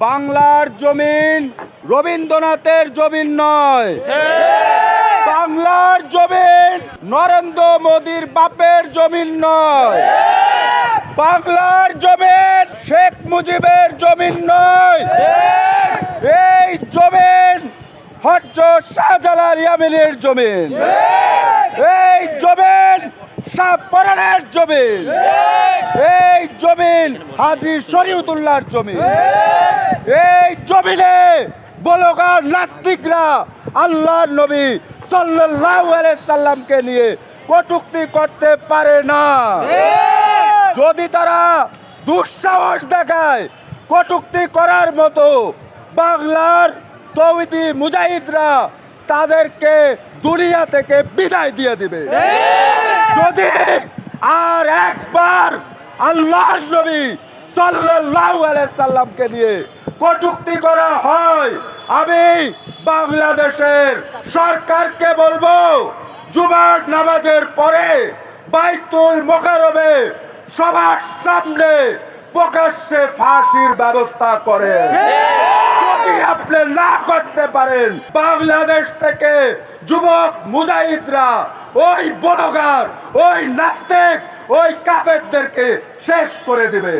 বাংলার জমিন রবীন্দ্রনাথের জমিন নয়, বাংলার জমিন নরেন্দ্র মোদীর বাপের জমিন নয়, বাংলার জমিন শেখ মুজিবের জমিন নয়, এই জমিন হচ্ছে শাহজালাল ইয়ামিনের জমিন, এই জমিন শাহপরানের জমিন, এই জমিন হাজী শরীয়তুল্লাহর জমিন। এই জমিনে বলগার নাস্তিকরা আল্লাহর নবী সাল্লাল্লাহু আলাইহি সাল্লামকে নিয়ে কটূক্তি করতে পারে না। যদি তারা দুঃসাহস দেখায় কটূক্তি করার মতো, বাংলার তৌহিদি মুজাহিদরা তাদেরকে দুনিয়া থেকে বিদায় দিয়ে দিবে। যদি আর একবার আল্লাহর নবী সাল্লাল্লাহু আলাইহি সাল্লামকে নিয়ে কটূক্তি করা হয়, আমি বাংলাদেশের সরকারকে বলবো জুমার নামাজের পরে বাইতুল মোকাররমে সবার সামনে প্রকাশ্যে ফাঁসির ব্যবস্থা করে। যদি আপনি না করতে পারেন, বাংলাদেশ থেকে যুবক মুজাহিদরা ওই বলগার, ওই নাস্তিক, ওই কাফেরদেরকে শেষ করে দিবে।